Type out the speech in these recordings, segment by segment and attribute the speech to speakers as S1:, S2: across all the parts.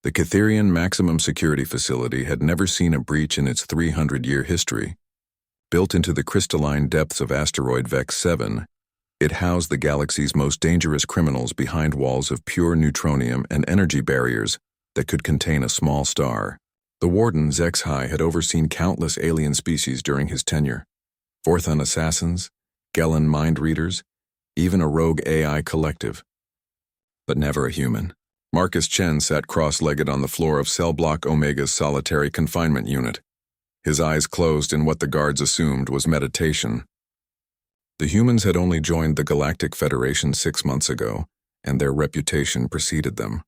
S1: The Catherian Maximum Security Facility had never seen a breach in its 300-year history. Built into the crystalline depths of asteroid Vex 7, it housed the galaxy's most dangerous criminals behind walls of pure neutronium and energy barriers that could contain a small star. The warden, HFY, had overseen countless alien species during his tenure. Vorthon assassins, Gellan mind readers, even a rogue AI collective. But never a human. Marcus Chen sat cross-legged on the floor of Cell Block Omega's solitary confinement unit, his eyes closed in what the guards assumed was meditation. The humans had only joined the Galactic Federation 6 months ago, and their reputation preceded them.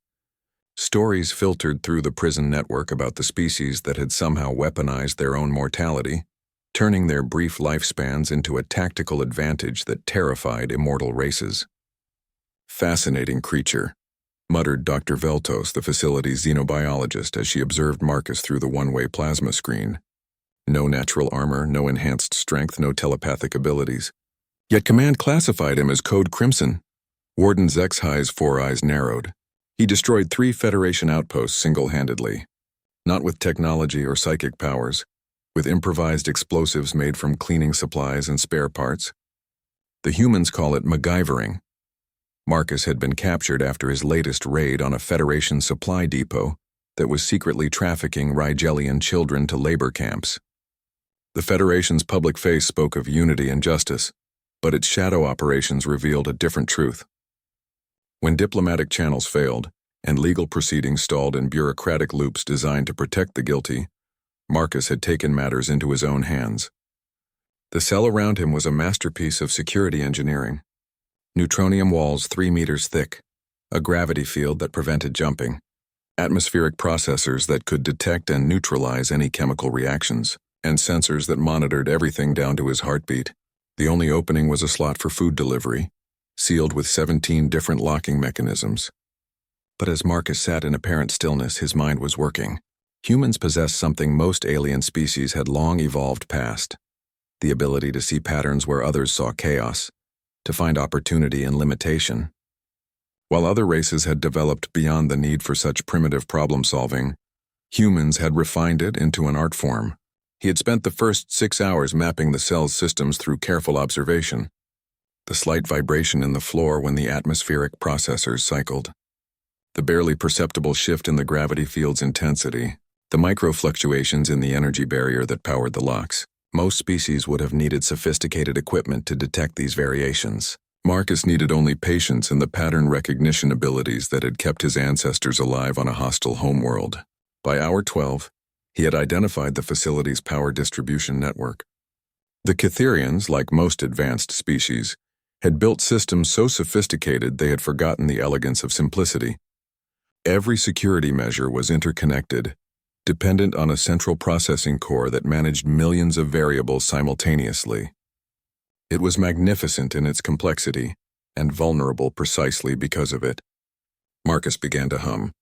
S1: Stories filtered through the prison network about the species that had somehow weaponized their own mortality, turning their brief lifespans into a tactical advantage that terrified immortal races. "Fascinating creature," muttered Dr. Veltos, the facility's xenobiologist, as she observed Marcus through the one-way plasma screen. No natural armor, no enhanced strength, no telepathic abilities. Yet Command classified him as Code Crimson. Warden HFY's 4 eyes narrowed. He destroyed 3 Federation outposts single-handedly. Not with technology or psychic powers, with improvised explosives made from cleaning supplies and spare parts. The humans call it MacGyvering. Marcus had been captured after his latest raid on a Federation supply depot that was secretly trafficking Rigelian children to labor camps. The Federation's public face spoke of unity and justice, but its shadow operations revealed a different truth. When diplomatic channels failed, and legal proceedings stalled in bureaucratic loops designed to protect the guilty, Marcus had taken matters into his own hands. The cell around him was a masterpiece of security engineering. Neutronium walls 3 meters thick, a gravity field that prevented jumping, atmospheric processors that could detect and neutralize any chemical reactions, and sensors that monitored everything down to his heartbeat. The only opening was a slot for food delivery, sealed with 17 different locking mechanisms. But as Marcus sat in apparent stillness, his mind was working. Humans possessed something most alien species had long evolved past: the ability to see patterns where others saw chaos, to find opportunity in limitation. While other races had developed beyond the need for such primitive problem-solving, humans had refined it into an art form. He had spent the first 6 hours mapping the cell's systems through careful observation. The slight vibration in the floor when the atmospheric processors cycled. The barely perceptible shift in the gravity field's intensity. The micro-fluctuations in the energy barrier that powered the locks. Most species would have needed sophisticated equipment to detect these variations. Marcus needed only patience and the pattern recognition abilities that had kept his ancestors alive on a hostile homeworld. By hour 12, he had identified the facility's power distribution network. The Catherians, like most advanced species, had built systems so sophisticated they had forgotten the elegance of simplicity. Every security measure was interconnected, dependent on a central processing core that managed millions of variables simultaneously. It was magnificent in its complexity, and vulnerable precisely because of it. Marcus began to hum,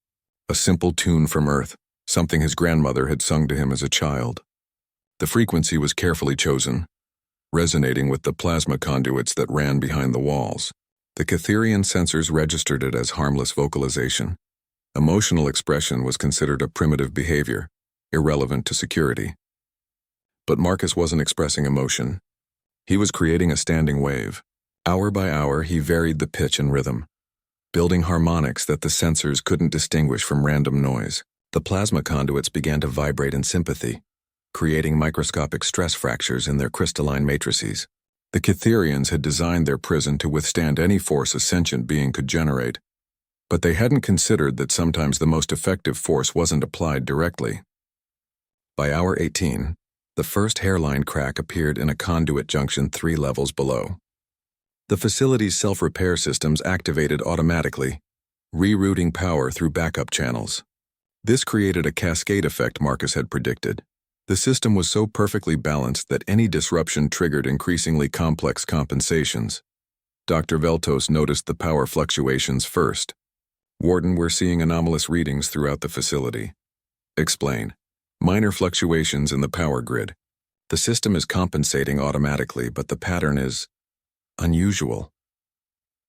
S1: a simple tune from Earth, something his grandmother had sung to him as a child. The frequency was carefully chosen, resonating with the plasma conduits that ran behind the walls. The Catherian sensors registered it as harmless vocalization. Emotional expression was considered a primitive behavior, irrelevant to security. But Marcus wasn't expressing emotion. He was creating a standing wave. Hour by hour, he varied the pitch and rhythm, building harmonics that the sensors couldn't distinguish from random noise. The plasma conduits began to vibrate in sympathy, creating microscopic stress fractures in their crystalline matrices. The Catherians had designed their prison to withstand any force a sentient being could generate, but they hadn't considered that sometimes the most effective force wasn't applied directly. By hour 18, the first hairline crack appeared in a conduit junction 3 levels below. The facility's self-repair systems activated automatically, rerouting power through backup channels. This created a cascade effect Marcus had predicted. The system was so perfectly balanced that any disruption triggered increasingly complex compensations. Dr. Veltos noticed the power fluctuations first. "Warden, we're seeing anomalous readings throughout the facility." "Explain." "Minor fluctuations in the power grid. The system is compensating automatically, but the pattern is unusual."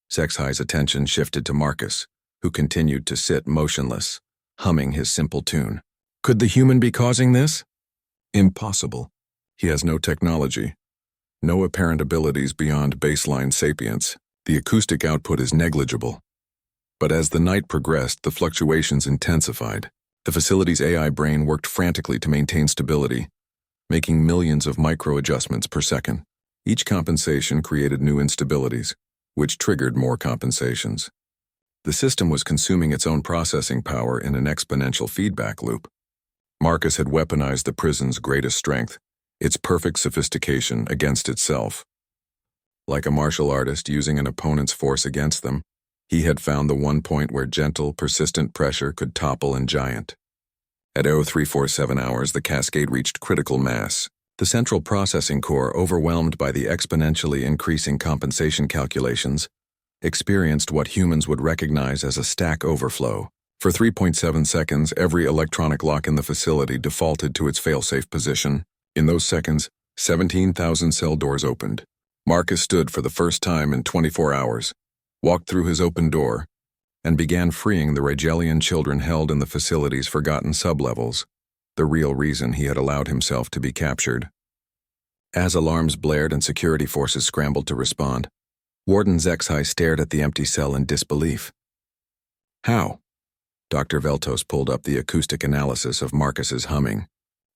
S1: HFY's attention shifted to Marcus, who continued to sit motionless, humming his simple tune. Could the human be causing this? Impossible. He has no technology, no apparent abilities beyond baseline sapience. The acoustic output is negligible. But as the night progressed, the fluctuations intensified. The facility's AI brain worked frantically to maintain stability, making millions of micro-adjustments per second. Each compensation created new instabilities, which triggered more compensations. The system was consuming its own processing power in an exponential feedback loop. Marcus had weaponized the prison's greatest strength, its perfect sophistication, against itself. Like a martial artist using an opponent's force against them, he had found the one point where gentle, persistent pressure could topple a giant. At 0347 hours, the cascade reached critical mass. The central processing core, overwhelmed by the exponentially increasing compensation calculations, experienced what humans would recognize as a stack overflow. For 3.7 seconds, every electronic lock in the facility defaulted to its failsafe position. In those seconds, 17,000 cell doors opened. Marcus stood for the first time in 24 hours, walked through his open door, and began freeing the Rigelian children held in the facility's forgotten sublevels, the real reason he had allowed himself to be captured. As alarms blared and security forces scrambled to respond, Warden Zexai stared at the empty cell in disbelief. How? Dr. Veltos pulled up the acoustic analysis of Marcus's humming.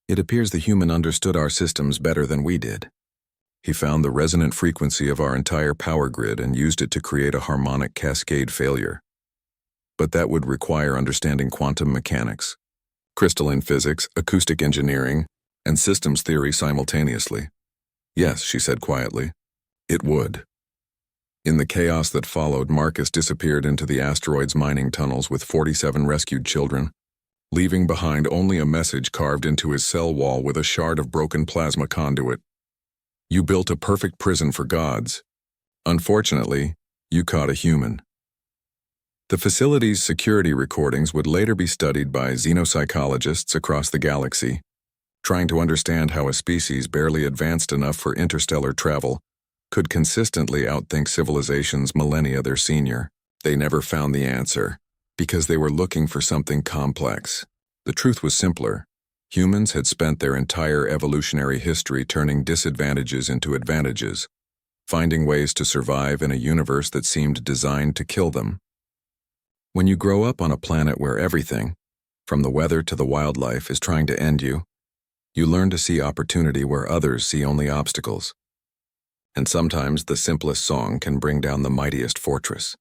S1: It appears the human understood our systems better than we did. He found the resonant frequency of our entire power grid and used it to create a harmonic cascade failure. But that would require understanding quantum mechanics, crystalline physics, acoustic engineering, and systems theory simultaneously. Yes, she said quietly. It would. In the chaos that followed, Marcus disappeared into the asteroid's mining tunnels with 47 rescued children, leaving behind only a message carved into his cell wall with a shard of broken plasma conduit. You built a perfect prison for gods. Unfortunately, you caught a human. The facility's security recordings would later be studied by xenopsychologists across the galaxy, trying to understand how a species barely advanced enough for interstellar travel could consistently outthink civilizations millennia their senior. They never found the answer, because they were looking for something complex. The truth was simpler. Humans had spent their entire evolutionary history turning disadvantages into advantages, finding ways to survive in a universe that seemed designed to kill them. When you grow up on a planet where everything, from the weather to the wildlife, is trying to end you, you learn to see opportunity where others see only obstacles. And sometimes the simplest song can bring down the mightiest fortress.